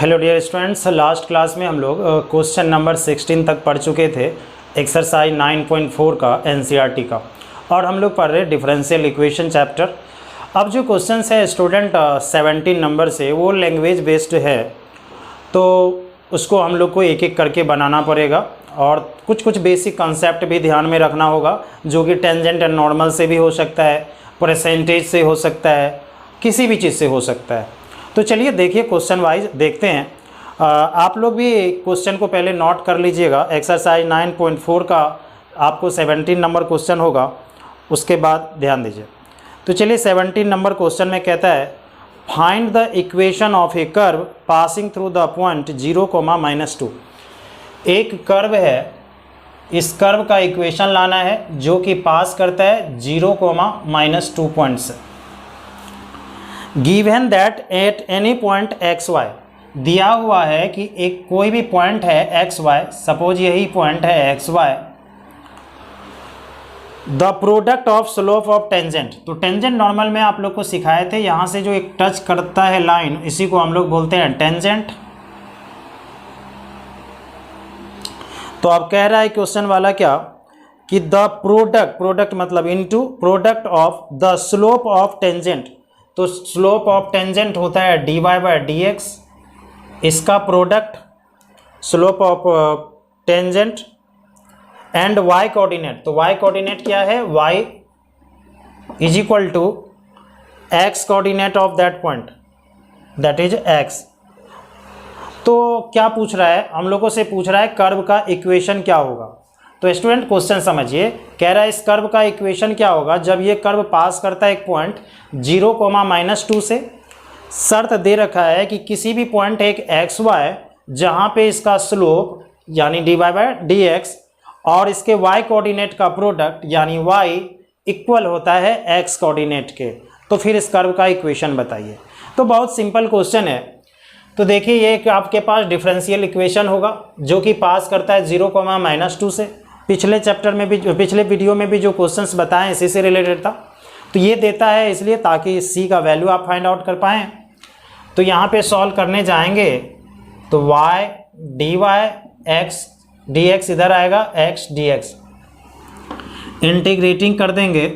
Hello dear students, last class में हम लोग क्वेश्चन नंबर 16 तक पढ़ चुके थे। एक्सरसाइज 9.4 का एनसीईआरटी का, और हम लोग पढ़ रहे डिफरेंशियल इक्वेशन चैप्टर। अब जो क्वेश्चन है स्टूडेंट 17 नंबर से, वो लैंग्वेज बेस्ड है, तो उसको हम लोग को एक एक करके बनाना पड़ेगा और कुछ कुछ बेसिक कॉन्सेप्ट भी ध्यान में रखना होगा, जो कि टेंजेंट एंड नॉर्मल से भी हो सकता है, परसेंटेज से हो सकता है, किसी भी चीज़ से हो सकता है। तो चलिए देखिए, क्वेश्चन वाइज देखते हैं। आप लोग भी क्वेश्चन को पहले नोट कर लीजिएगा। एक्सरसाइज 9.4 का आपको 17 नंबर क्वेश्चन होगा, उसके बाद ध्यान दीजिए। तो चलिए 17 नंबर क्वेश्चन में कहता है, find the equation of a curve passing through the point 0, -2। एक कर्व है, इस कर्व का इक्वेशन लाना है जो कि पास करता है 0, -2 पॉइंट से। Given that at any point x y, दिया हुआ है कि एक कोई भी पॉइंट है एक्स वाई, सपोज यही पॉइंट है x y, the product of slope of tangent. तो टेंजेंट नॉर्मल में आप लोग को सिखाए थे, यहाँ से जो एक टच करता है लाइन, इसी को हम लोग बोलते हैं टेंजेंट। तो अब कह रहा है क्वेश्चन वाला क्या, कि द प्रोडक्ट मतलब into product of the slope of tangent. तो स्लोप ऑफ टेंजेंट होता है dy/dx, इसका product slope of tangent and y coordinate. तो y कोऑर्डिनेट क्या है, y is equal to x coordinate of that point, that is x। तो क्या पूछ रहा है, हम लोगों से पूछ रहा है कर्व का इक्वेशन क्या होगा। तो स्टूडेंट क्वेश्चन समझिए, कह रहा है इस कर्व का इक्वेशन क्या होगा जब ये कर्व पास करता है एक पॉइंट 0, -2 से। शर्त दे रखा है कि किसी भी पॉइंट एक एक्स वाई जहाँ पे इसका स्लोप यानी dy/dx और इसके y कोऑर्डिनेट का प्रोडक्ट यानी y इक्वल होता है x कोऑर्डिनेट के, तो फिर इस कर्व का इक्वेशन बताइए। तो बहुत सिंपल क्वेश्चन है। तो देखिए, ये आपके पास डिफरेंशियल इक्वेशन होगा जो कि पास करता है 0, -2 से। पिछले चैप्टर में भी, पिछले वीडियो में भी जो क्वेश्चंस बताएं इसी से रिलेटेड था। तो ये देता है इसलिए ताकि सी का वैल्यू आप फाइंड आउट कर पाएँ। तो यहाँ पे सॉल्व करने जाएंगे तो y dy x dx इधर आएगा, x dx इंटीग्रेटिंग कर देंगे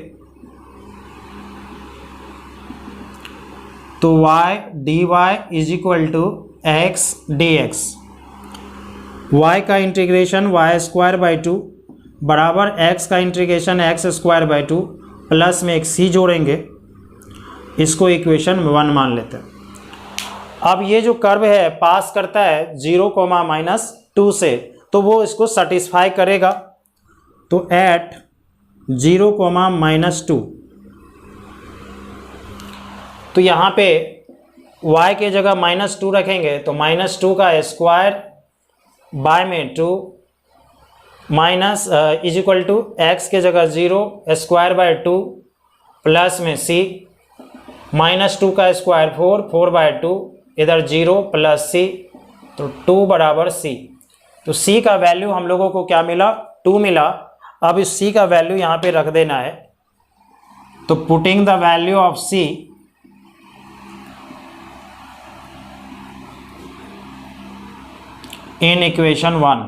तो y dy is equal to x dx। y का इंटीग्रेशन y² बराबर x का इंटीग्रेशन x²/2 प्लस में एक c जोड़ेंगे, इसको इक्वेशन 1 मान लेते हैं। अब ये जो कर्व है पास करता है 0, -2 से, तो वो इसको सेटिस्फाई करेगा। तो एट 0, -2, तो यहाँ पे y के जगह -2 रखेंगे तो -2 का स्क्वायर बाय में 2 minus is equal to x के जगह 0 2² प्लस में c, -2 का स्क्वायर 4/2 इधर 0 प्लस c, तो 2 बराबर c। तो c का वैल्यू हम लोगों को क्या मिला, 2 मिला। अब इस c का वैल्यू यहाँ पे रख देना है। तो putting the value of c in equation 1,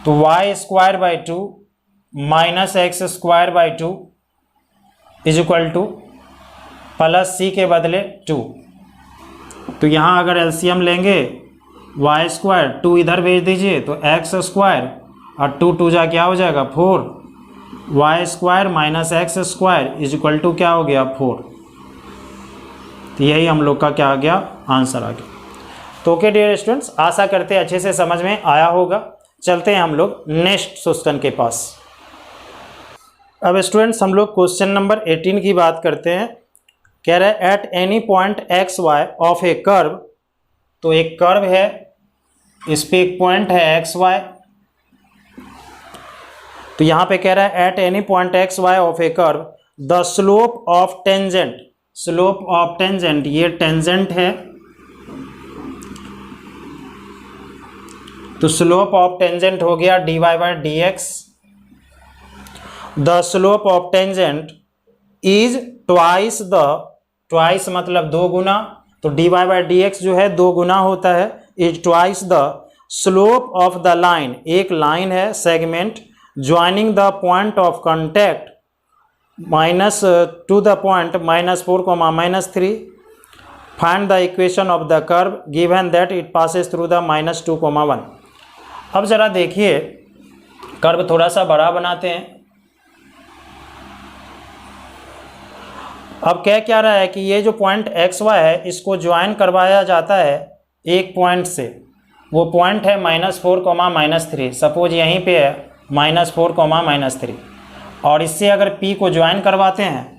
तो y²/2 -x²/2 is equal two plus c के बदले 2। तो यहाँ अगर एलसीएम लेंगे y², 2 इधर भेज दीजिए तो x² और 2 जा क्या हो जाएगा 4, y² -x² is equal to क्या हो गया 4। तो यही हम लोग का क्या आ गया, आंसर आ गया। तो ओके डियर स्टूडेंट्स, आशा करते हैं अच्छे से समझ में आया होगा। चलते हैं हम लोग नेक्स्ट क्वेश्चन के पास। अब स्टूडेंट्स हम लोग क्वेश्चन नंबर 18 की बात करते हैं। कह रहा है at any point x y of a curve. तो एक कर्व है, इस पे एक पॉइंट है एक्स वाई। तो यहाँ पे कह रहा है at any point x y of a curve the slope of tangent. Slope of tangent, ये टेंजेंट है, तो स्लोप ऑफ टेंजेंट हो गया dy/dx। The slope of tangent is twice the, twice मतलब 2 गुना, तो dy बाई डी एक्स जो है 2 गुना होता है, is twice the slope of the line, एक लाइन है segment joining the point of contact minus two the point -4, -3, find the equation of the curve given that it passes through the -2, 1। अब ज़रा देखिए, curve थोड़ा सा बड़ा बनाते हैं। अब क्या रहा है कि ये जो पॉइंट एक्स वाई है इसको ज्वाइन करवाया जाता है एक पॉइंट से, वो पॉइंट है -4, -3, सपोज यहीं पे है -4, -3, और इससे अगर P को ज्वाइन करवाते हैं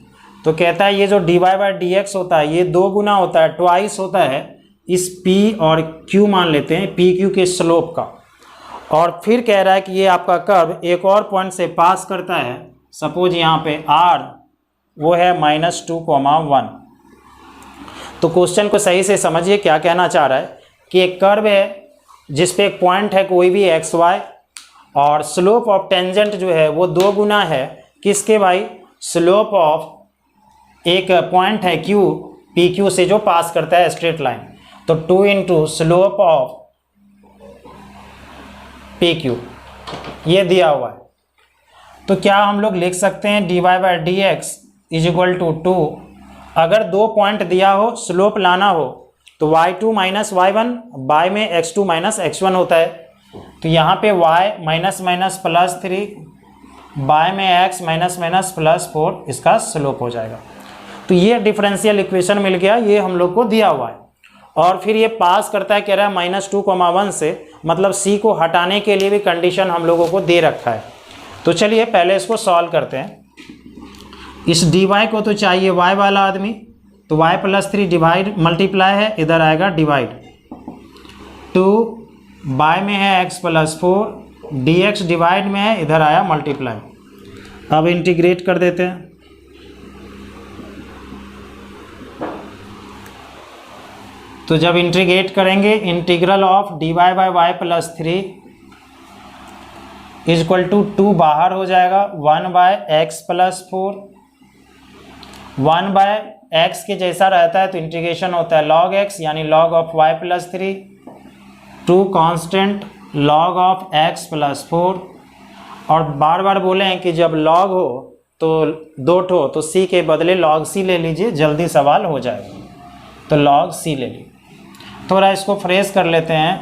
तो कहता है ये जो dy बाई डी एक्स होता है ये 2 गुना होता है, ट्वाइस होता है इस P और Q मान लेते हैं PQ के स्लोप का। और फिर कह रहा है कि ये आपका कर्व एक और पॉइंट से पास करता है, सपोज यहाँ पे R वो है -2, 1। तो क्वेश्चन को सही से समझिए, क्या कहना चाह रहा है कि एक कर्व है जिस पे एक पॉइंट है कोई भी एक्स वाई, और स्लोप ऑफ टेंजेंट जो है वो 2 गुना है किसके भाई, स्लोप ऑफ एक पॉइंट है Q PQ से जो पास करता है स्ट्रेट लाइन, तो 2 इंटू स्लोप ऑफ PQ ये दिया हुआ है। तो क्या हम लोग लिख सकते हैं dy by d x is equal to 2, अगर 2 पॉइंट दिया हो स्लोप लाना हो तो y2 माइनस y1 बाय में x2 माइनस x1 होता है, तो यहाँ पे y माइनस माइनस +3 बाय में x माइनस माइनस +4 इसका स्लोप हो जाएगा। तो ये डिफरेंशियल इक्वेशन मिल गया, ये हम लोग को दिया हुआ है। और फिर ये पास करता है, कह रहा है -2, 1 से, मतलब c को हटाने के लिए भी कंडीशन हम लोगों को दे रखा है। तो चलिए पहले इसको सॉल्व करते हैं। इस dy को तो चाहिए y वाला आदमी, तो y +3 डिवाइड मल्टीप्लाई है, इधर आएगा डिवाइड, 2 बाय में है x +4, dx डिवाइड में है, इधर आया मल्टीप्लाई। अब इंटीग्रेट कर देते हैं, तो जब इंटीग्रेट करेंगे integral of dy by y +3 is equal to 2 बाहर हो जाएगा, 1 बाय x +4, 1 बाय x के जैसा रहता है तो इंटीग्रेशन होता है log x यानी log of y +3, 2 constant log of x +4, और बार बार बोले हैं कि जब log हो तो 2 ठो, तो c के बदले log c ले लीजिए, जल्दी सवाल हो जाएगा, तो log c ले लीजिए। थोड़ा इसको फ्रेश कर लेते हैं,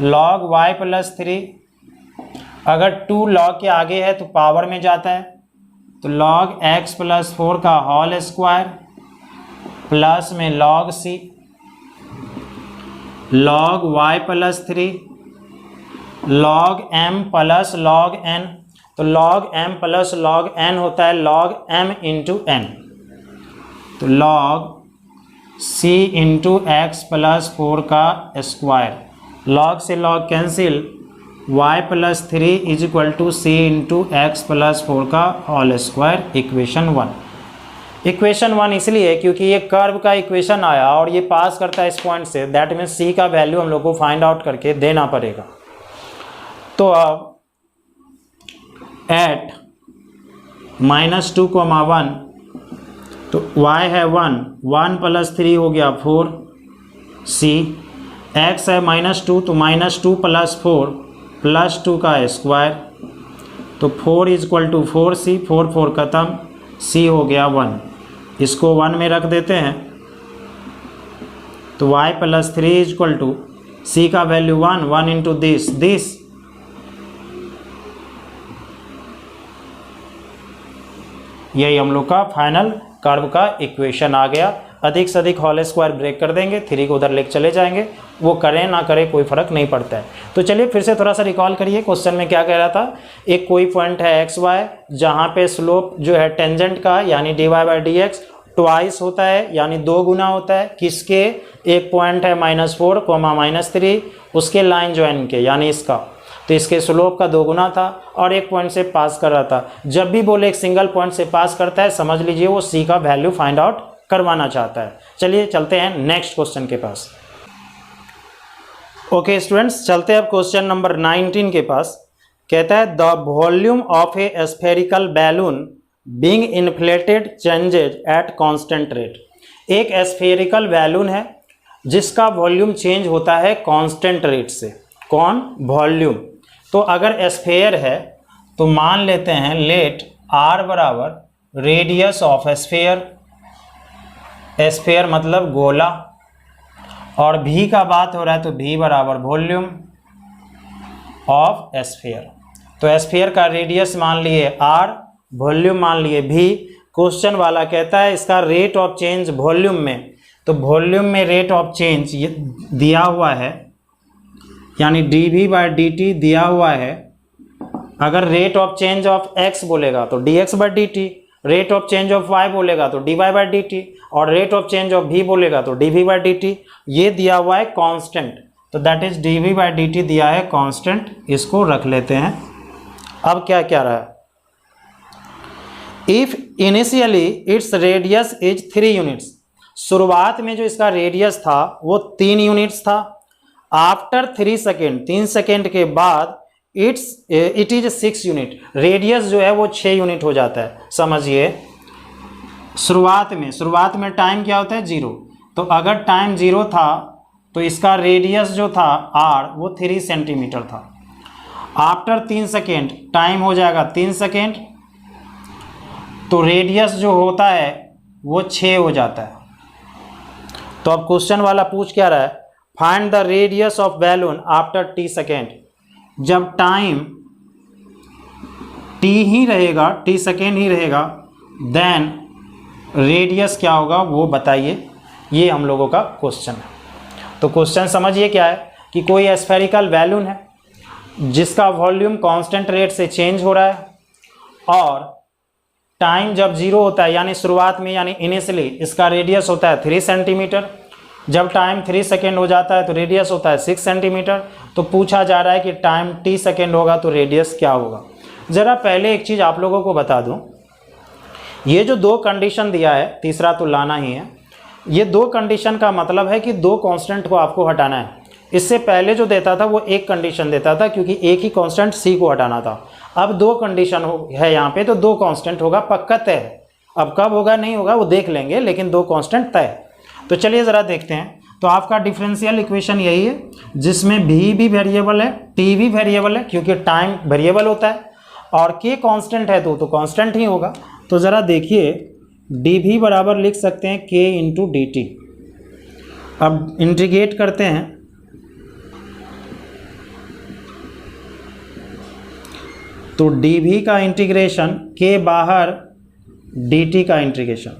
log y +3, अगर 2 log के आगे है तो पावर में जाता है, तो log x +4 का होल स्क्वायर प्लस में log c, log y +3 log m plus log n, तो log m plus log n होता है log m इंटू n, तो log c इंटू एक्स +4 का स्क्वायर, log से log cancel, y +3 is equal to c into x +4 का whole square, equation 1। Equation 1 इसलिए क्योंकि ये कर्व का इक्वेशन आया और ये पास करता है इस पॉइंट से, दैट मीन्स c का वैल्यू हम लोग को फाइंड आउट करके देना पड़ेगा। तो अब एट -2, 1, तो y है 1, 1 + 3 हो गया 4, c, x है -2 तो -2 + 4 +2 का स्क्वायर, तो 4 इज इक्वल टू 4c, 4 4 खत्म, c हो गया 1, इसको 1 में रख देते हैं, तो y +3 is equal to c का वैल्यू 1, 1 इंटू दिस, यही हम लोग का फाइनल कर्व का इक्वेशन आ गया। अधिक से अधिक होल स्क्वायर ब्रेक कर देंगे, 3 को उधर लेके चले जाएंगे, वो करें ना करें कोई फर्क नहीं पड़ता है। तो चलिए फिर से थोड़ा सा रिकॉल करिए, क्वेश्चन में क्या कह रहा था, एक कोई पॉइंट है एक्स वाई जहाँ पे स्लोप जो है टेंजेंट का यानी dy by d x twice होता है यानी 2 गुना होता है, किसके, एक पॉइंट है -4, -3, उसके लाइन ज्वाइन के यानी इसका, तो इसके स्लोप का 2 गुना था और एक पॉइंट से पास कर रहा था। जब भी बोले एक सिंगल पॉइंट से पास करता है समझ लीजिए वो c का वैल्यू फाइंड आउट करवाना चाहता है। चलिए चलते हैं नेक्स्ट क्वेश्चन के पास। ओके स्टूडेंट्स, चलते हैं अब क्वेश्चन नंबर 19 के पास। कहता है the volume of A spherical balloon being inflated changes at constant rate. एक स्फेरिकल बैलून है जिसका वॉल्यूम चेंज होता है कांस्टेंट रेट से। कौन? वॉल्यूम। तो अगर स्फीयर है तो मान लेते हैं लेट आर बराबर रेडियस ऑफ स्फीयर, स्फीयर मतलब गोला, और भी का बात हो रहा है तो भी बराबर वॉल्यूम ऑफ स्फीयर। तो स्फीयर का रेडियस मान लिए आर, वॉल्यूम मान लिए भी। क्वेश्चन वाला कहता है इसका रेट ऑफ चेंज वॉल्यूम में, तो वॉल्यूम में रेट ऑफ चेंज ये दिया हुआ है, यानी dv/dt दिया हुआ है। अगर rate of change of x बोलेगा तो dx/dt, rate of change of y बोलेगा तो dy/dt, और rate of change of v बोलेगा तो dv/dt। ये दिया हुआ है कांस्टेंट, तो दैट इज dv/dt दिया है कांस्टेंट, इसको रख लेते हैं। अब क्या क्या रहा है? If initially its radius is 3 units, शुरुआत में जो इसका रेडियस था वो 3 यूनिट्स था। आफ्टर 3 सेकेंड, 3 सेकेंड के बाद इट इज 6 यूनिट, रेडियस जो है वो 6 यूनिट हो जाता है। समझिए शुरुआत में टाइम क्या होता है? 0। तो अगर टाइम 0 था तो इसका रेडियस जो था r वो 3 सेंटीमीटर था। आफ्टर 3 सेकेंड टाइम हो जाएगा 3 सेकेंड, तो रेडियस जो होता है वो 6 हो जाता है। तो अब क्वेश्चन वाला पूछ क्या रहा है? Find the radius of balloon after t second. जब टाइम t ही रहेगा, t सेकेंड ही रहेगा, देन रेडियस क्या होगा वो बताइए। ये हम लोगों का क्वेश्चन है। तो क्वेश्चन समझिए क्या है कि कोई स्फेरिकल बैलून है जिसका वॉल्यूम कांस्टेंट रेट से चेंज हो रहा है, और टाइम जब 0 होता है यानी शुरुआत में, यानी इनिशियली इसका रेडियस होता है 3 सेंटीमीटर। जब टाइम 3 सेकेंड हो जाता है तो रेडियस होता है 6 सेंटीमीटर। तो पूछा जा रहा है कि टाइम t सेकेंड होगा तो रेडियस क्या होगा। ज़रा पहले एक चीज़ आप लोगों को बता दूं, ये जो 2 कंडीशन दिया है, तीसरा तो लाना ही है। ये 2 कंडीशन का मतलब है कि 2 कांस्टेंट को आपको हटाना है। इससे पहले जो देता था वो एक कंडीशन देता था, क्योंकि एक ही कांस्टेंट c को हटाना था। अब 2 कंडीशन है यहाँ पे, तो 2 कांस्टेंट होगा, पक्का तय है। अब कब होगा नहीं होगा वो देख लेंगे, लेकिन 2 कांस्टेंट तय है। तो चलिए ज़रा देखते हैं। तो आपका डिफरेंशियल इक्वेशन यही है जिसमें v भी वेरिएबल है, t भी वेरिएबल है, क्योंकि टाइम वेरिएबल होता है, और k कांस्टेंट है तो कांस्टेंट ही होगा। तो ज़रा देखिए dv बराबर लिख सकते हैं k इंटू dt। अब इंटीग्रेट करते हैं, तो dv का इंटीग्रेशन k बाहर dt का इंटीग्रेशन,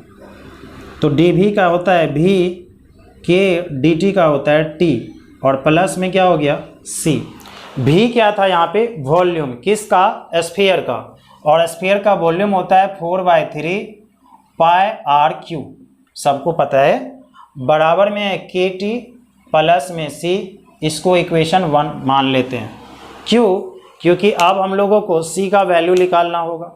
तो dv का होता है v, k dt का होता है t, और प्लस में क्या हो गया c। v क्या था यहाँ पे? वॉल्यूम, किसका? स्फीयर का, और स्फीयर का वॉल्यूम होता है 4/3 पाई आर क्यू, सबको पता है। बराबर में है kt प्लस में c, इसको इक्वेशन 1 मान लेते हैं। क्यों? क्योंकि अब हम लोगों को c का वैल्यू निकालना होगा।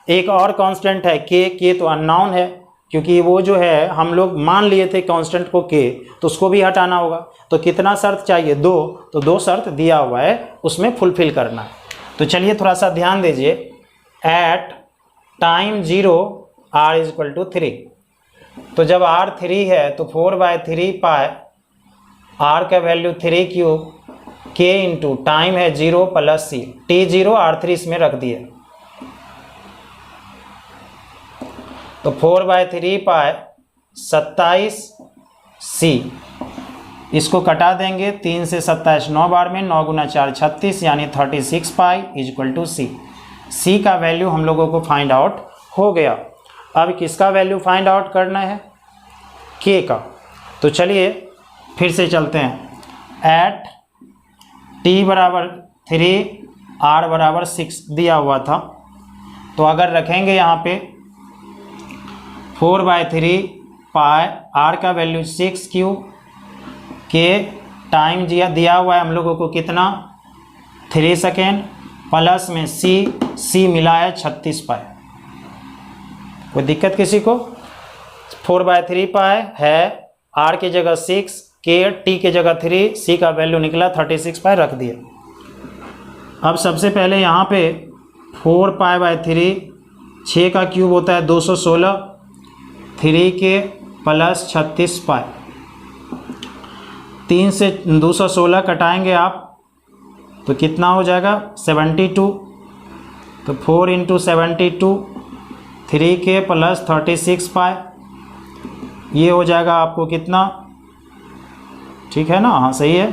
एक और कांस्टेंट है k तो अननोन है, क्योंकि वो जो है हम लोग मान लिए थे कांस्टेंट को k, तो उसको भी हटाना होगा। तो कितना शर्त चाहिए? 2। तो 2 शर्त दिया हुआ है, उसमें फुलफिल करना है। तो चलिए थोड़ा सा ध्यान दीजिए। एट टाइम 0 r = 3, तो जब r 3 है तो 4/3 पाई r का value 3 cube, k into time है 0 प्लस c, t0 r3 इसमें रख दिए, तो 4/3 पाई 27 c, इसको कटा देंगे 3 से 27 9 बार में, 9 गुना 4 36, यानी 36 पाई = c। c का वैल्यू हम लोगों को फाइंड आउट हो गया। अब किसका वैल्यू फाइंड आउट करना है? k का। तो चलिए फिर से चलते हैं। एट t बराबर 3 r बराबर 6 दिया हुआ था, तो अगर रखेंगे यहाँ पे 4/3 पाई r का वैल्यू 6 क्यूब, k टाइम दिया हुआ है हम लोगों को कितना? 3 सेकेंड, प्लस में c मिला है 36 पाई। कोई दिक्कत किसी को? 4/3 पाई है, r की जगह 6, k t की जगह 3, c का वैल्यू निकला 36 पाई, रख दिया। अब सबसे पहले यहाँ पे 4π/3, 6 का क्यूब होता है 216, 3 के प्लस 36 पाई, 3 से 216 कटाएंगे आप तो कितना हो जाएगा 72। तो 4 इंटू 72 3k प्लस 36 पाई, ये हो जाएगा आपको कितना, ठीक है ना, हाँ सही है,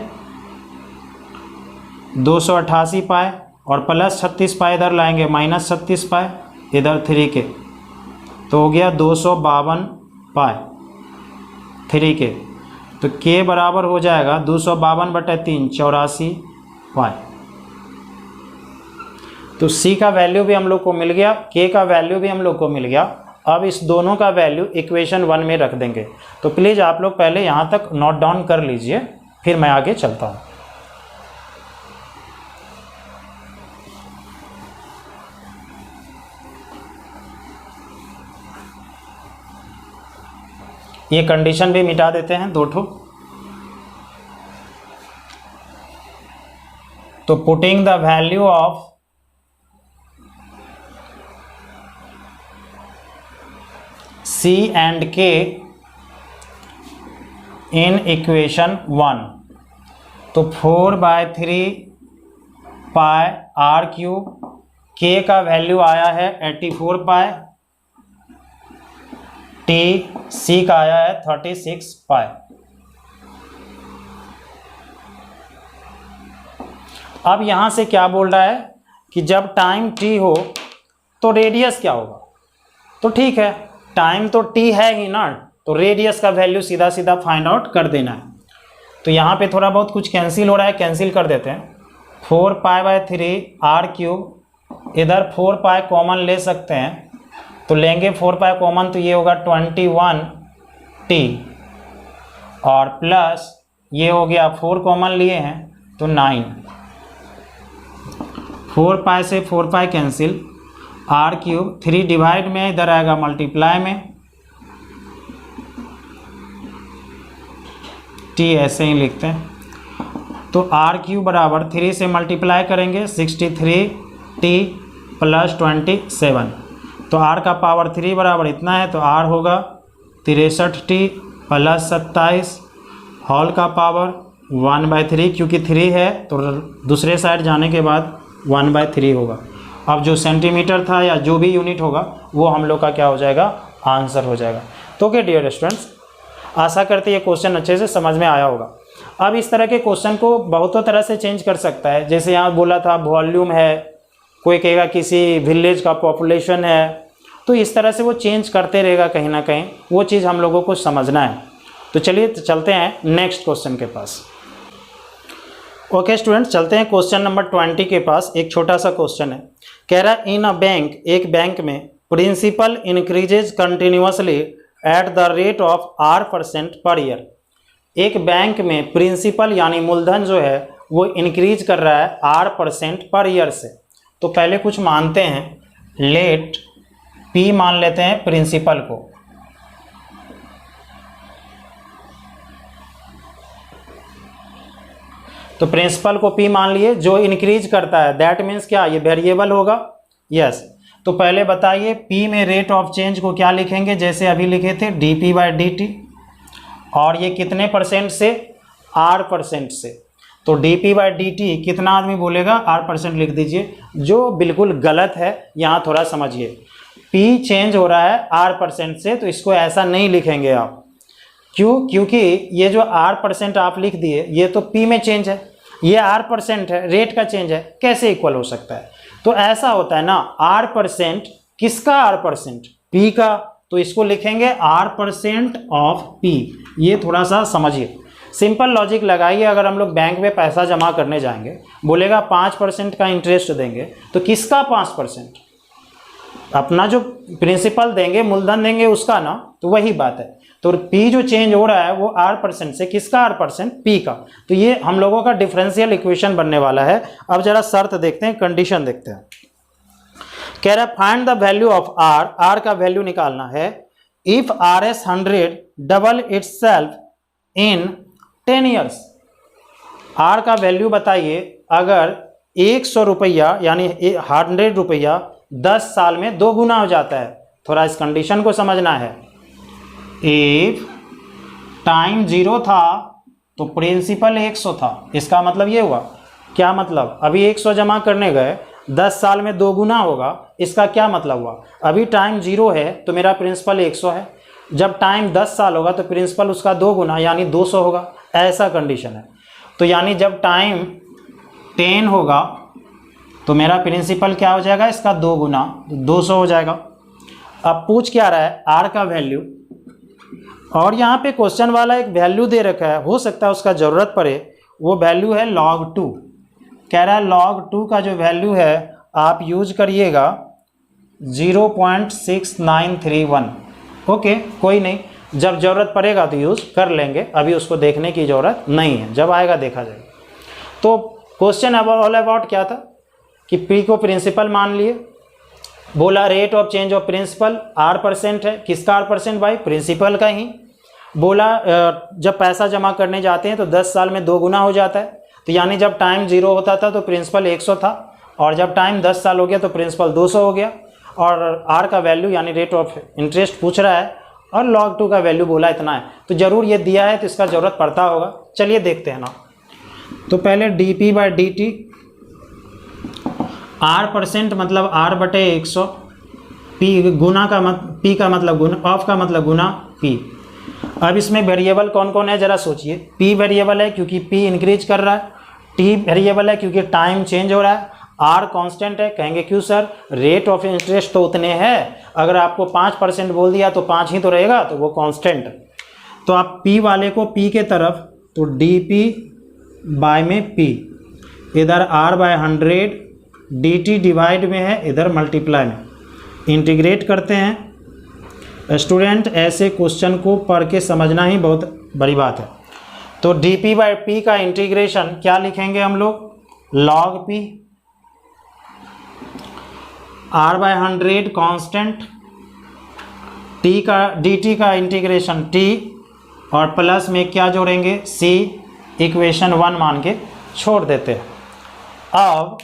288 पाई और प्लस 36 पाई इधर लाएंगे, माइनस 36 पाई इधर 3k, तो हो गया 252 पाई 3k। तो k बराबर हो जाएगा 252/3 84 पाई। तो c का वैल्यू भी हम लोग को मिल गया, k का वैल्यू भी हम लोग को मिल गया। अब इस दोनों का वैल्यू इक्वेशन 1 में रख देंगे। तो प्लीज़ आप लोग पहले यहाँ तक नोट डाउन कर लीजिए, फिर मैं आगे चलता हूँ। ये कंडीशन भी मिटा देते हैं 2 ठो। तो putting the value of C and K in equation 1, तो 4/3 पाई r क्यूब, K का वैल्यू आया है 84 पाई, T C का आया है 36 पाई। अब यहां से क्या बोल रहा है कि जब टाइम t हो तो रेडियस क्या होगा। तो ठीक है, टाइम तो t है ही ना, तो रेडियस का वैल्यू सीधा सीधा फाइंड आउट कर देना है। तो यहाँ पे थोड़ा बहुत कुछ कैंसिल हो रहा है, कैंसिल कर देते हैं। 4π/3 r क्यूब, इधर 4π कॉमन ले सकते हैं, तो लेंगे 4π कॉमन, तो ये होगा 21t और प्लस ये हो गया 4 कॉमन लिए हैं तो 9, 4π से 4π कैंसिल, r क्यूब 3 डिवाइड में इधर आएगा मल्टीप्लाई में, t ऐसे ही लिखते हैं। तो r क्यूब बराबर 3 से मल्टीप्लाई करेंगे 63t प्लस 27, तो r का पावर 3 बराबर इतना है, तो r होगा 63t प्लस 27 होल का पावर 1/3, क्योंकि 3 है तो दूसरे साइड जाने के बाद 1/3 होगा। अब जो सेंटीमीटर था या जो भी यूनिट होगा वो हम लोग का क्या हो जाएगा, आंसर हो जाएगा। तो ओके डियर स्टूडेंट्स, आशा करते ये क्वेश्चन अच्छे से समझ में आया होगा। अब इस तरह के क्वेश्चन को बहुतों तरह से चेंज कर सकता है। जैसे यहाँ बोला था वॉल्यूम है, कोई कहेगा किसी विलेज का पॉपुलेशन है, तो इस तरह से वो चेंज करते रहेगा कहीं ना कहीं, वो चीज़ हम लोगों को समझना है। तो चलिए चलते हैं नेक्स्ट क्वेश्चन के पास। ओके स्टूडेंट्स, चलते हैं क्वेश्चन नंबर 20 के पास। एक छोटा सा क्वेश्चन है, कह रहा है इन अ बैंक, एक बैंक में principal increases continuously at the rate of r% per year. एक बैंक में प्रिंसिपल यानी मूलधन जो है वो इंक्रीज कर रहा है r% पर ईयर से। तो पहले कुछ मानते हैं, लेट p मान लेते हैं प्रिंसिपल को, तो प्रिंसिपल को p मान लिए, जो इंक्रीज करता है दैट मीन्स क्या, ये वेरिएबल होगा, यस। तो पहले बताइए p में रेट ऑफ चेंज को क्या लिखेंगे, जैसे अभी लिखे थे dp/dt, और ये कितने परसेंट से, r% से। तो dp/dt कितना आदमी बोलेगा, r% लिख दीजिए, जो बिल्कुल गलत है। यहाँ थोड़ा समझिए, p चेंज हो रहा है r% से, तो इसको ऐसा नहीं लिखेंगे आप। क्यों, क्योंकि ये जो r% आप लिख दिए ये तो p में चेंज है, ये r% है, रेट का चेंज है, कैसे इक्वल हो सकता है। तो ऐसा होता है ना, r%, किसका r%, p का, तो इसको लिखेंगे r% ऑफ p। ये थोड़ा सा समझिए, सिंपल लॉजिक लगाइए। अगर हम लोग बैंक में पैसा जमा करने जाएंगे, बोलेगा 5% का इंटरेस्ट देंगे, तो किसका 5%, अपना जो प्रिंसिपल देंगे, मूलधन देंगे उसका ना, तो वही बात है। तो p जो चेंज हो रहा है वो r% से, किसका r%, p का। तो ये हम लोगों का डिफरेंशियल इक्वेशन बनने वाला है। अब जरा शर्त देखते हैं, कंडीशन देखते हैं। कह रहा है find the value of r, r का वैल्यू निकालना है। If rs 100 double itself in 10 years, r का वैल्यू बताइए, अगर 100 रुपया यानी 100 रुपया 10 साल में 2 गुना हो जाता है। थोड़ा इस कंडीशन को समझना है। इफ टाइम 0 था तो प्रिंसिपल 100 था, इसका मतलब ये हुआ, क्या मतलब, अभी 100 जमा करने गए, 10 साल में 2 गुना होगा, इसका क्या मतलब हुआ, अभी टाइम 0 है तो मेरा प्रिंसिपल 100 है, जब टाइम 10 साल होगा तो प्रिंसिपल उसका 2 गुना यानी 200 होगा, ऐसा कंडीशन है। तो यानी जब टाइम 10 होगा तो मेरा प्रिंसिपल क्या हो जाएगा, इसका 2 गुना 200 हो जाएगा। अब पूछ क्या रहा है, आर का वैल्यू, और यहाँ पे क्वेश्चन वाला एक वैल्यू दे रखा है, हो सकता है उसका ज़रूरत पड़े, वो वैल्यू है log 2। कह रहा है log 2 का जो वैल्यू है आप यूज करिएगा 0.6931। ओके, कोई नहीं, जब ज़रूरत पड़ेगा तो यूज़ कर लेंगे, अभी उसको देखने की ज़रूरत नहीं है, जब आएगा देखा जाएगा। तो क्वेश्चन ऑल अबाउट क्या था कि P को प्रिंसिपल मान लिए, बोला rate of change of principal R% है, किसका R% भाई, प्रिंसिपल का ही। बोला जब पैसा जमा करने जाते हैं तो 10 साल में 2 गुना हो जाता है, तो यानी जब टाइम 0 होता था तो प्रिंसिपल 100 था, और जब टाइम 10 साल हो गया तो प्रिंसिपल 200 हो गया, और R का वैल्यू यानी रेट ऑफ इंटरेस्ट पूछ रहा है, और log 2 का वैल्यू बोला इतना है, तो ज़रूर ये दिया है तो इसका ज़रूरत पड़ता होगा। चलिए देखते हैं ना। तो पहले dp/dt, R% मतलब R/100, P गुना का P का मतलब गुना, ऑफ का मतलब गुना P। अब इसमें वेरिएबल कौन कौन है ज़रा सोचिए। P वेरिएबल है क्योंकि P इंक्रीज कर रहा है, T वेरिएबल है क्योंकि टाइम चेंज हो रहा है, R कांस्टेंट है। कहेंगे क्यों सर, रेट ऑफ इंटरेस्ट तो उतने हैं, अगर आपको 5% बोल दिया तो 5 ही तो रहेगा, तो वो कांस्टेंट। तो आप P वाले को P के तरफ, तो dp/में P, इधर R/100, dt डिवाइड में है, इधर मल्टीप्लाई में, इंटीग्रेट करते हैं। स्टूडेंट ऐसे क्वेश्चन को पढ़ के समझना ही बहुत बड़ी बात है। तो dp/p का इंटीग्रेशन क्या लिखेंगे हम लोग, log p, R/100 constant, t का dt का इंटीग्रेशन t, और प्लस में क्या जोड़ेंगे c, इक्वेशन 1 मान के छोड़ देते हैं। अब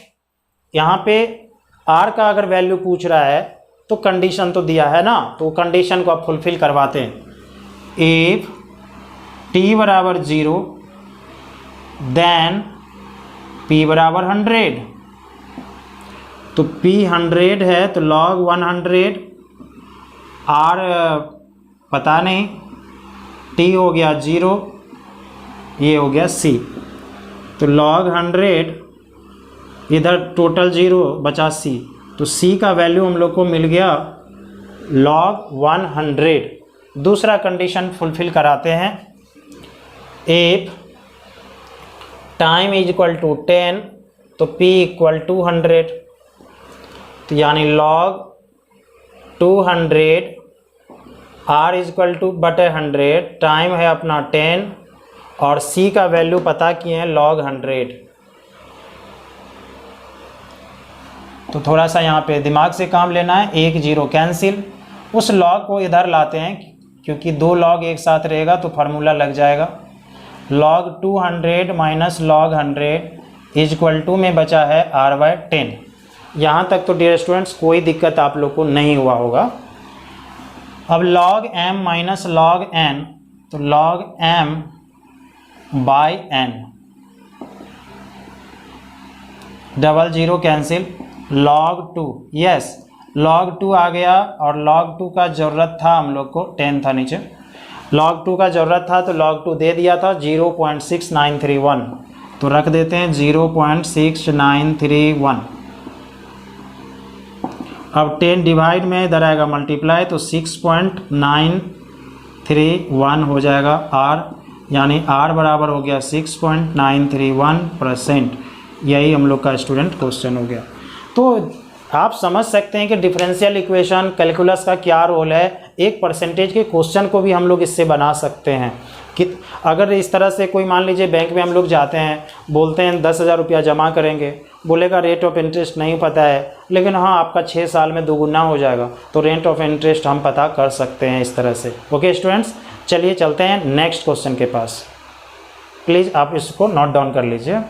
यहाँ पे r का अगर वैल्यू पूछ रहा है तो कंडीशन तो दिया है ना, तो कंडीशन को आप फुलफिल करवाते हैं। इफ t बराबर 0 देन p बराबर 100, तो p 100 है तो log 100, r पता नहीं, t हो गया 0, ये हो गया c, तो log 100, इधर टोटल 0 बचा c, तो c का वैल्यू हम लोग को मिल गया log 100। दूसरा कंडीशन फुलफिल कराते हैं। If time is equal to 10 तो p इक्वल टू 100, तो यानी log 200 r is equal to बटे 100, टाइम है अपना 10 और c का वैल्यू पता किए हैं log 100। तो थोड़ा सा यहाँ पे दिमाग से काम लेना है, 1 0 कैंसिल, उस log को इधर लाते हैं क्योंकि 2 log एक साथ रहेगा तो फार्मूला लग जाएगा। log 200 minus log 100 is equal to में बचा है r/10। यहाँ तक तो डियर स्टूडेंट्स कोई दिक्कत आप लोग को नहीं हुआ होगा। अब log m minus log n, तो log m by n, 00 cancel, log 2, yes log 2 आ गया, और log 2 का ज़रूरत था हम लोग को, 10 था नीचे, log 2 का ज़रूरत था तो log 2 दे दिया था 0.6931, तो रख देते हैं 0.6931। अब 10 डिवाइड में इधर आएगा मल्टीप्लाई, तो 6.931 हो जाएगा r, यानी r बराबर हो गया 6.931%। यही हम लोग का स्टूडेंट क्वेश्चन हो गया। तो आप समझ सकते हैं कि डिफरेंशियल इक्वेशन कैलकुलस का क्या रोल है। एक परसेंटेज के क्वेश्चन को भी हम लोग इससे बना सकते हैं कि अगर इस तरह से कोई मान लीजिए बैंक में हम लोग जाते हैं, बोलते हैं 10,000 रुपया जमा करेंगे, बोलेगा रेट ऑफ इंटरेस्ट नहीं पता है, लेकिन हाँ आपका 6 साल में 2 गुना हो जाएगा, तो रेट ऑफ इंटरेस्ट हम पता कर सकते हैं इस तरह से। ओके स्टूडेंट्स, चलिए चलते हैं नेक्स्ट क्वेश्चन के पास। प्लीज़ आप इसको नोट डाउन कर लीजिए।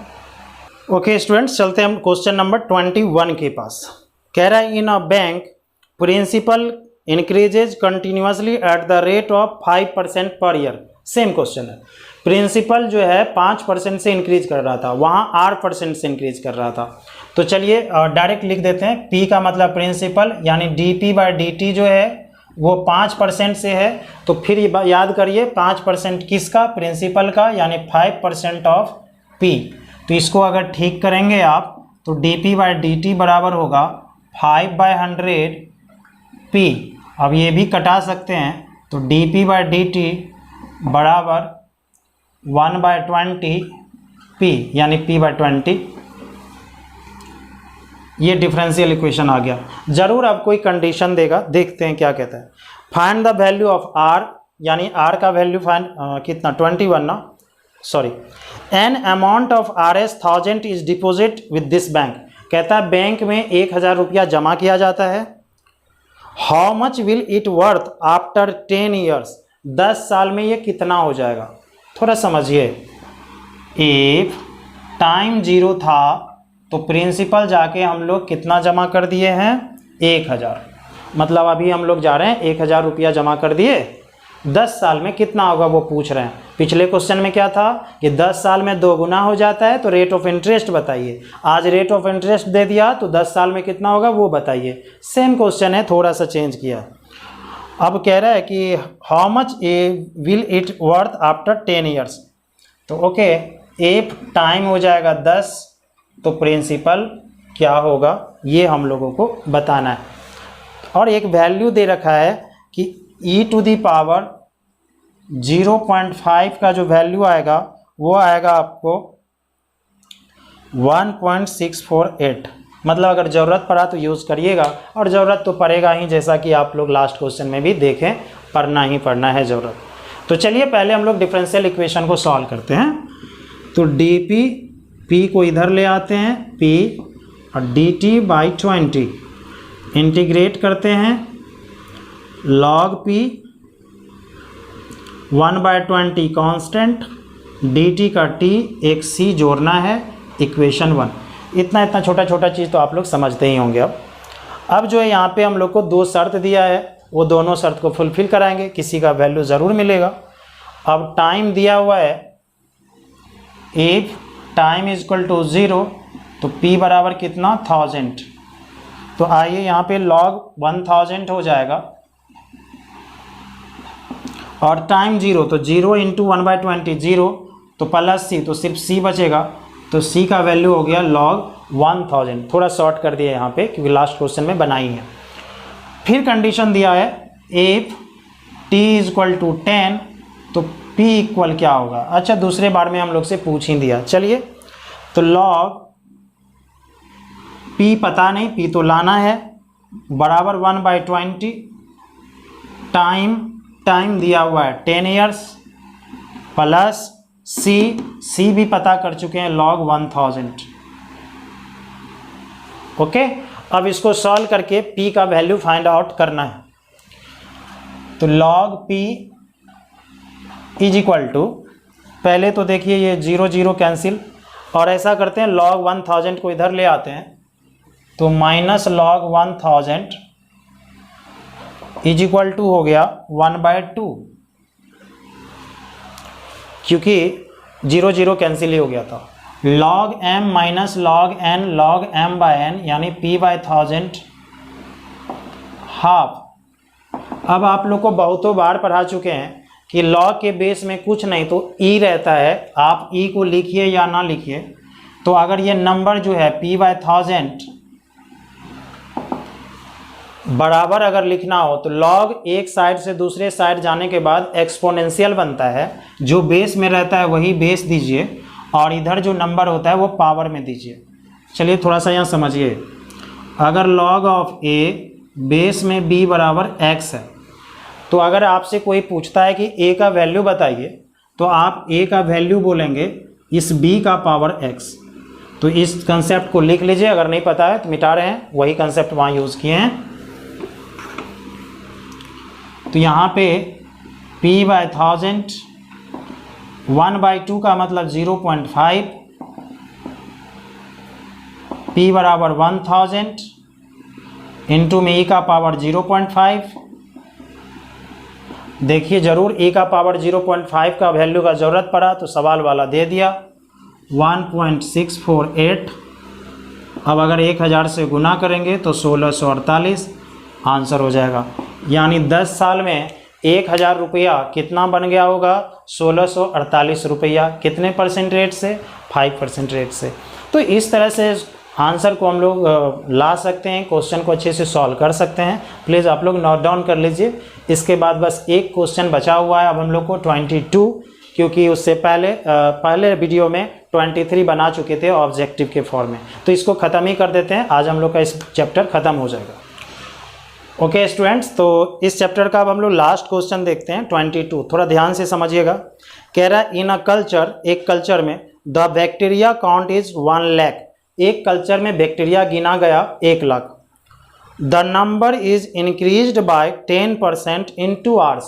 ओके स्टूडेंट्स, चलते हैं हम क्वेश्चन नंबर 21 के पास। कह रहा है in a bank principal increases continuously at the rate of 5% per year. Same question है। प्रिंसिपल जो है 5% से इंक्रीज कर रहा था, वहाँ 8% से इंक्रीज कर रहा था। तो चलिए डायरेक्ट लिख देते हैं, P का मतलब प्रिंसिपल यानी dp/dt जो है वो 5% से है। तो फिर याद करिए 5% किसका, प्रिंसिपल का, यानी 5% ऑफ P। तो इसको अगर ठीक करेंगे आप तो dp/dt बराबर होगा 5/100 P। अब ये भी कटा सकते हैं, तो dp/dt बराबर 1/20 P यानी P/20। ये डिफरेंशियल इक्वेशन आ गया। जरूर अब कोई कंडीशन देगा, देखते हैं क्या कहता है। Find the value of R, यानी R का वैल्यू फाइंड कितना 21 ना, sorry. An amount of Rs 1000 is deposit with this bank. कहता है बैंक में 1000 रुपया जमा किया जाता है। How much will it worth after 10 years. 10 साल में ये कितना हो जाएगा, थोड़ा समझिए। इफ टाइम 0 था तो प्रिंसिपल जाके हम लोग कितना जमा कर दिए हैं, 1000। मतलब अभी हम लोग जा रहे हैं 1000 रुपया जमा कर दिए, 10 साल में कितना होगा वो पूछ रहे हैं। पिछले क्वेश्चन में क्या था कि 10 साल में 2 गुना हो जाता है तो रेट ऑफ इंटरेस्ट बताइए। आज रेट ऑफ इंटरेस्ट दे दिया तो 10 साल में कितना होगा वो बताइए। सेम क्वेश्चन है, थोड़ा सा चेंज किया। अब कह रहा है कि how much will it worth after 10 years. तो ओके, इफ टाइम हो जाएगा 10 तो प्रिंसिपल क्या होगा ये हम लोगों को बताना है। और एक वैल्यू दे रखा है कि e⁻, 0.5 का जो वैल्यू आएगा वो आएगा आपको 1.648। मतलब अगर ज़रूरत पड़ा तो यूज़ करिएगा, और ज़रूरत तो पड़ेगा ही, जैसा कि आप लोग लास्ट क्वेश्चन में भी देखें, पढ़ना ही पढ़ना है ज़रूरत। तो चलिए पहले हम लोग डिफरेंशियल इक्वेशन को सॉल्व करते हैं। तो P को इधर ले आते हैं, P और dt/20 इंटीग्रेट करते हैं। log P 1/20 कांस्टेंट, dt का t एक c जोड़ना है, इक्वेशन 1। इतना छोटा छोटा चीज़ तो आप लोग समझते ही होंगे। अब जो है यहाँ पे हम लोग को 2 शर्त दिया है, वो दोनों शर्त को फुलफिल कराएंगे, किसी का वैल्यू ज़रूर मिलेगा। अब टाइम दिया हुआ है, if time is equal to 0 तो P बराबर कितना 1000। तो आइए यहाँ पे log 1000 हो जाएगा, और टाइम 0 तो 0 × 1/20 0 तो प्लस C, तो सिर्फ C बचेगा। तो C का वैल्यू हो गया log 1000। थोड़ा शॉर्ट कर दिया यहाँ पे क्योंकि लास्ट क्वेश्चन में बनाई है। फिर कंडीशन दिया है if t is equal to 10 तो P इक्वल क्या होगा। अच्छा, दूसरे बार में हम लोग से पूछ ही दिया। चलिए तो log P पता नहीं, P तो लाना है, बराबर 1/20 टाइम दिया हुआ है 10 ईयर्स, प्लस C भी पता कर चुके हैं log 1000। ओके, अब इसको सॉल्व करके P का वैल्यू फाइंड आउट करना है। तो log P is equal to, पहले तो देखिए ये 0 0 कैंसिल, और ऐसा करते हैं log 1000 को इधर ले आते हैं, तो minus log 1000 is equal to हो गया 1/2, क्योंकि 0 0 कैंसिल ही हो गया था। log m minus log n log m/n यानी P/1000 हाफ। अब आप लोग को बहुतों बार पढ़ा चुके हैं कि log के बेस में कुछ नहीं तो e रहता है, आप e को लिखिए या ना लिखिए। तो अगर ये नंबर जो है P/1000 बराबर अगर लिखना हो तो log एक साइड से दूसरे साइड जाने के बाद एक्सपोनेंशियल बनता है, जो बेस में रहता है वही बेस दीजिए, और इधर जो नंबर होता है वो पावर में दीजिए। चलिए थोड़ा सा यहाँ समझिए, अगर log ऑफ a बेस में b बराबर x है, तो अगर आपसे कोई पूछता है कि a का वैल्यू बताइए, तो आप a का वैल्यू बोलेंगे इस b का पावर x। तो इस कंसेप्ट को लिख लीजिए, अगर नहीं पता है तो मिटा रहे हैं, वही कंसेप्ट वहाँ यूज़ किए हैं। तो यहाँ पे P/1000 1/2 का मतलब 0.5, P बराबर 1000 इंटू में e का पावर 0.5 देखिए ज़रूर e का पावर 0.5 का वैल्यू का ज़रूरत पड़ा तो सवाल वाला दे दिया 1.648। अब अगर 1000 से गुना करेंगे तो 1648 आंसर हो जाएगा। यानी 10 साल में 1000 रुपया कितना बन गया होगा? 1648 रुपया। कितने परसेंट रेट से? 5% रेट से। तो इस तरह से आंसर को हम लोग ला सकते हैं, क्वेश्चन को अच्छे से सॉल्व कर सकते हैं। प्लीज़ आप लोग नोट डाउन कर लीजिए। इसके बाद बस एक क्वेश्चन बचा हुआ है अब हम लोग को 22, क्योंकि उससे पहले वीडियो में 23 बना चुके थे ऑब्जेक्टिव के फॉर्म में, तो इसको ख़त्म ही कर देते हैं। आज हम लोग का इस चैप्टर ख़त्म हो जाएगा। ओके स्टूडेंट्स, तो इस चैप्टर का अब हम लोग लास्ट क्वेश्चन देखते हैं 22। थोड़ा ध्यान से समझिएगा। कह रहा है इन अ कल्चर, एक कल्चर में the bacteria count is 1 lakh. एक कल्चर में बैक्टीरिया गिना गया 1 lakh. The number is increased by 10% in 2 hours.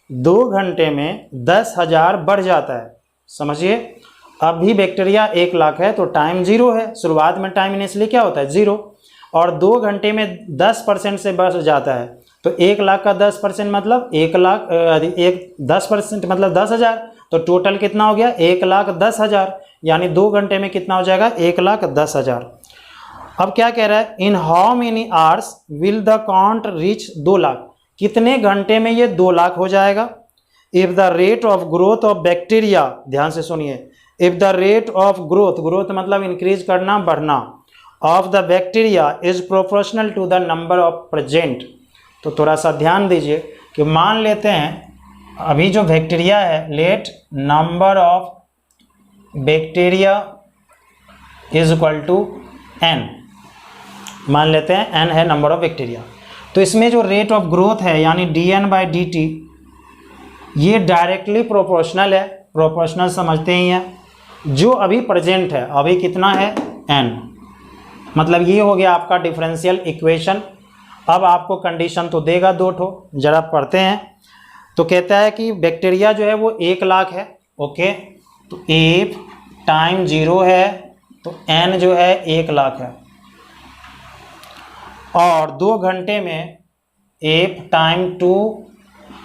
2 घंटे में 10,000 बढ़ जाता है। समझिए, अभी बैक्टीरिया 1 लाख है तो टाइम 0 है। शुरुआत में टाइम इनिशियली क्या होता है? 0। और 2 घंटे में 10% से बढ़ जाता है तो 1 लाख का 10% मतलब 1 लाख, 10% मतलब 10,000। तो टोटल कितना हो गया? 1,10,000। यानी 2 घंटे में कितना हो जाएगा? 1,10,000। अब क्या कह रहा है? In how many hours will the count reach 2 lakh. कितने घंटे में ये 2 लाख हो जाएगा? If the rate of growth of bacteria, ध्यान से सुनिए, if the rate of growth मतलब इंक्रीज करना, बढ़ना, of the bacteria is proportional to the number of present. तो थोड़ा सा ध्यान दीजिए कि मान लेते हैं अभी जो बैक्टीरिया है, let number of bacteria is equal to n। मान लेते हैं n है नंबर ऑफ बैक्टीरिया। तो इसमें जो रेट ऑफ ग्रोथ है यानी dn/dt ये डायरेक्टली प्रोपोर्शनल है। प्रोपोर्शनल समझते ही हैं। जो अभी प्रेजेंट है, अभी कितना है? n। मतलब ये हो गया आपका डिफरेंशियल इक्वेशन। अब आपको कंडीशन तो देगा 2 ठो, जरा पढ़ते हैं। तो कहता है कि बैक्टीरिया जो है वो 1 लाख है। ओके, तो एफ टाइम 0 है तो n जो है 1 लाख है। और 2 घंटे में एफ टाइम 2,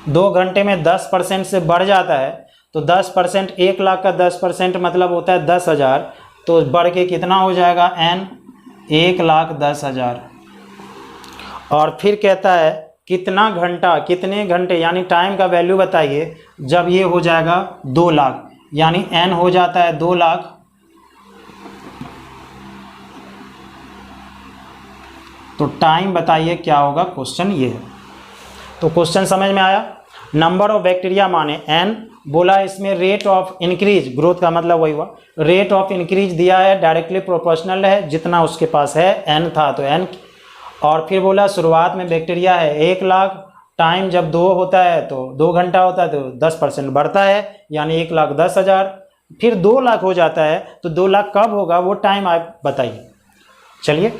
2 घंटे में 10% से बढ़ जाता है तो 10%, 1 लाख का 10% मतलब होता है 10,000। तो बढ़ के कितना हो जाएगा? n 1,10,000। और फिर कहता है कितना घंटा, कितने घंटे यानी टाइम का वैल्यू बताइए जब ये हो जाएगा 2 लाख। यानी n हो जाता है 2 लाख। तो टाइम बताइए क्या होगा? क्वेश्चन ये है। तो क्वेश्चन समझ में आया? नंबर ऑफ बैक्टीरिया माने n, बोला इसमें रेट ऑफ इंक्रीज, ग्रोथ का मतलब वही हुआ, रेट ऑफ इंक्रीज दिया है, डायरेक्टली प्रोपोर्शनल है, जितना उसके पास है n था तो n। और फिर बोला शुरुआत में बैक्टीरिया है 1 लाख, टाइम जब 2 होता है तो 2 घंटा होता है तो 10% बढ़ता है यानी 1,10,000। फिर 2 लाख हो जाता है तो 2 लाख कब होगा वो टाइम आप बताइए। चलिए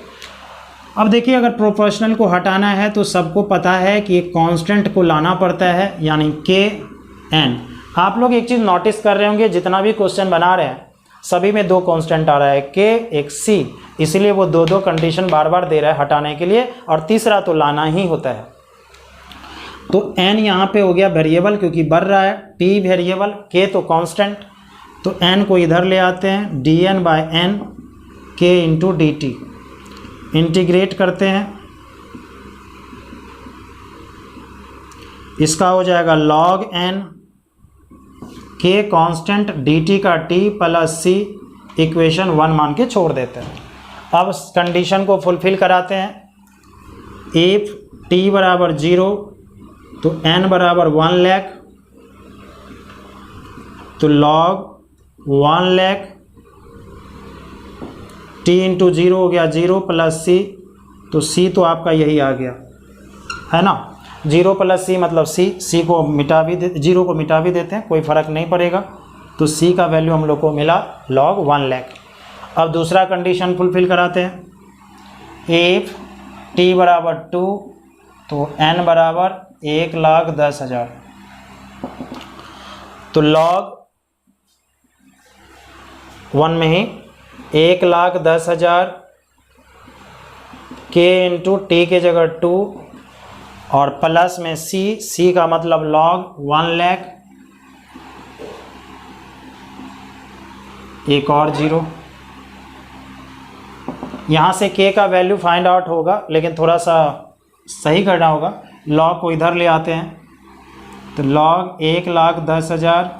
अब देखिए, अगर प्रोपोर्शनल को हटाना है तो सबको पता है कि एक कांस्टेंट को लाना पड़ता है यानी kn। आप लोग एक चीज़ नोटिस कर रहे होंगे, जितना भी क्वेश्चन बना रहे हैं सभी में 2 कांस्टेंट आ रहा है, k एक c, इसलिए वो 2 कंडीशन बार बार दे रहा है हटाने के लिए, और तीसरा तो लाना ही होता है। तो n यहाँ पे हो गया वेरिएबल क्योंकि बढ़ रहा है, t वेरिएबल, k तो कांस्टेंट। तो n को इधर ले आते हैं, dn/n k into dt, integrate करते हैं। इसका हो जाएगा log n, k constant, dt का t प्लस c, इक्वेशन 1 मान के छोड़ देते हैं। अब कंडीशन को फुलफिल कराते हैं। इफ t बराबर 0 तो n बराबर 1 लाख, तो log 1 लाख, t इंटू 0 हो गया 0 प्लस c, तो c तो आपका यही आ गया है ना। 0 प्लस c मतलब c को मिटा भी 0 को मिटा भी देते हैं, कोई फ़र्क नहीं पड़ेगा। तो c का वैल्यू हम लोग को मिला log 1 लाख। अब दूसरा कंडीशन फुलफिल कराते हैं। इफ t बराबर 2 तो n बराबर 1,10,000, तो log 1 में ही 1,10,000 k इंटू टी के जगह 2 और प्लस में सी का मतलब लॉग 1 लाख, एक और 0। यहाँ से k का वैल्यू फाइंड आउट होगा, लेकिन थोड़ा सा सही करना होगा। लॉग को इधर ले आते हैं, तो लॉग 1,10,000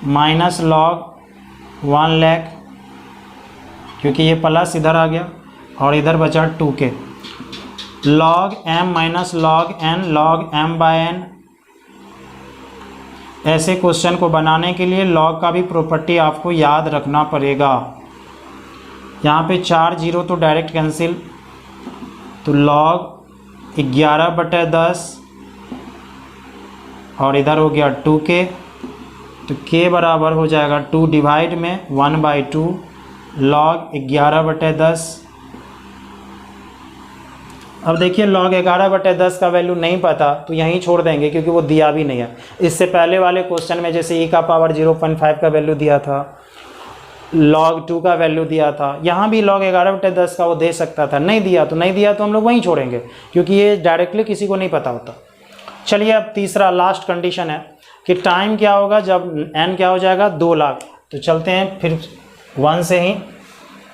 माइनस लॉग 1 लाख, क्योंकि ये प्लस इधर आ गया, और इधर बचा 2k। Log m minus log n, log m by n। ऐसे क्वेश्चन को बनाने के लिए लॉग का भी प्रॉपर्टी आपको याद रखना पड़ेगा। यहाँ पे 4 0 तो डायरेक्ट कैंसिल, तो लॉग 11/10 और इधर हो गया 2k, तो k बराबर हो जाएगा 2 डिवाइड में 1/2 लॉग 11/10। अब देखिए लॉग 11/10 का वैल्यू नहीं पता तो यहीं छोड़ देंगे, क्योंकि वो दिया भी नहीं है। इससे पहले वाले क्वेश्चन में जैसे e का पावर 0.5 का वैल्यू दिया था, log 2 का वैल्यू दिया था, यहाँ भी log 11/10 का वो दे सकता था, नहीं दिया तो नहीं दिया, तो हम लोग वहीं छोड़ेंगे, क्योंकि ये डायरेक्टली किसी को नहीं पता होता। चलिए अब तीसरा लास्ट कंडीशन है कि टाइम क्या होगा जब n क्या हो जाएगा 2 लाख। तो चलते हैं फिर 1 से ही,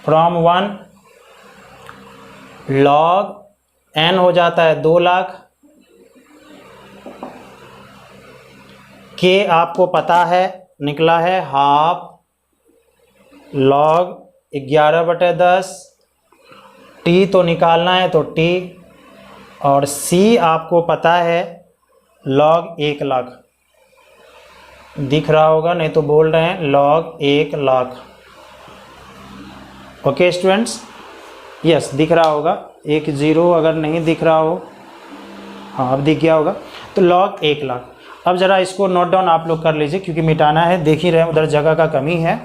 फ्रॉम 1 log n हो जाता है 2 लाख, k आपको पता है निकला है हाफ log 11/10, t तो निकालना है तो t, और c आपको पता है log 1 लाख। दिख रहा होगा, नहीं तो बोल रहे हैं log 1 lakh. Okay students, yes दिख रहा होगा, 1 0 अगर नहीं दिख रहा हो, हाँ अब दिख गया होगा, तो log 1 लाख। अब ज़रा इसको नोट डाउन आप लोग कर लीजिए, क्योंकि मिटाना है, देख ही रहे उधर जगह का कमी है,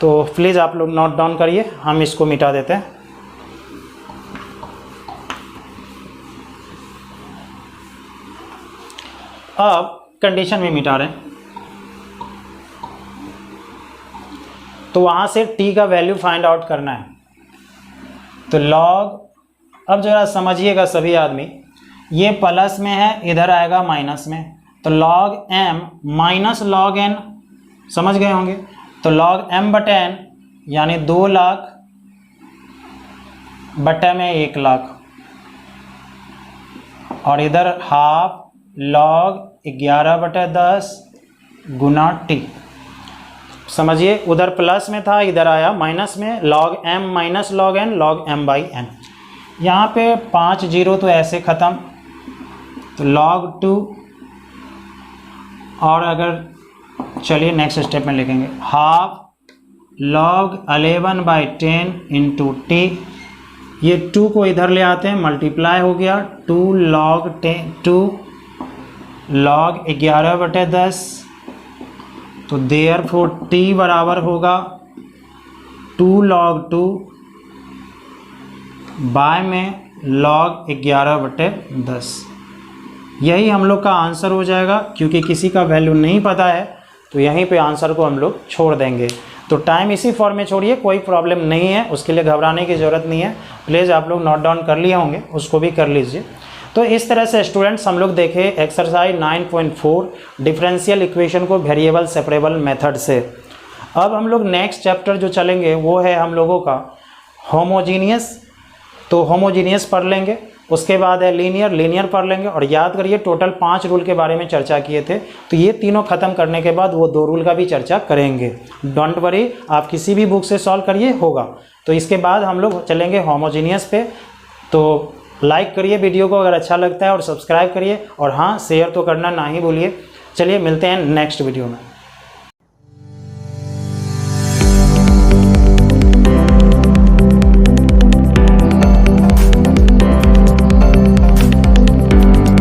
तो प्लीज़ आप लोग नोट डाउन करिए, हम इसको मिटा देते हैं। अब कंडीशन में मिटा रहे हैं, तो वहाँ से t का वैल्यू फाइंड आउट करना है। तो log, अब जरा समझिएगा सभी आदमी, ये प्लस में है, इधर आएगा माइनस में, तो log m minus log n, समझ गए होंगे। तो log m/n यानी 2 लाख बटे में 1 लाख, और इधर हाफ log 11/10 गुना t। समझिए उधर प्लस में था, इधर आया माइनस में, log m minus log n, log m/n। यहाँ पे 5 0 तो ऐसे ख़त्म, तो log 2, और अगर चलिए नेक्स्ट स्टेप में लिखेंगे हाफ log 11/10 इंटू t, ये 2 को इधर ले आते हैं, मल्टीप्लाई हो गया 2 log 11/10, तो देयरफॉर t बराबर होगा 2 log 2 बाय में log 11/10। यही हम लोग का आंसर हो जाएगा, क्योंकि किसी का वैल्यू नहीं पता है, तो यहीं पे आंसर को हम लोग छोड़ देंगे। तो टाइम इसी फॉर्म में छोड़िए, कोई प्रॉब्लम नहीं है, उसके लिए घबराने की ज़रूरत नहीं है। प्लीज़ आप लोग नोट डाउन कर लिए होंगे, उसको भी कर लीजिए। तो इस तरह से स्टूडेंट्स हम लोग देखे एक्सरसाइज 9.4 डिफरेंशियल इक्वेशन को वेरिएबल सेपरेबल मेथड से। अब हम लोग नेक्स्ट चैप्टर जो चलेंगे वो है हम लोगों का होमोजीनियस, तो होमोजीनियस पढ़ लेंगे, उसके बाद है लीनियर पढ़ लेंगे। और याद करिए टोटल 5 रूल के बारे में चर्चा किए थे, तो ये तीनों ख़त्म करने के बाद वो 2 रूल का भी चर्चा करेंगे। डोंट वरी, आप किसी भी बुक से सॉल्व करिए, होगा। तो इसके बाद हम लोग चलेंगे होमोजीनियस पे। तो लाइक करिए वीडियो को अगर अच्छा लगता है, और सब्सक्राइब करिए, और हाँ शेयर तो करना ना ही भूलिए। चलिए मिलते हैं नेक्स्ट वीडियो में।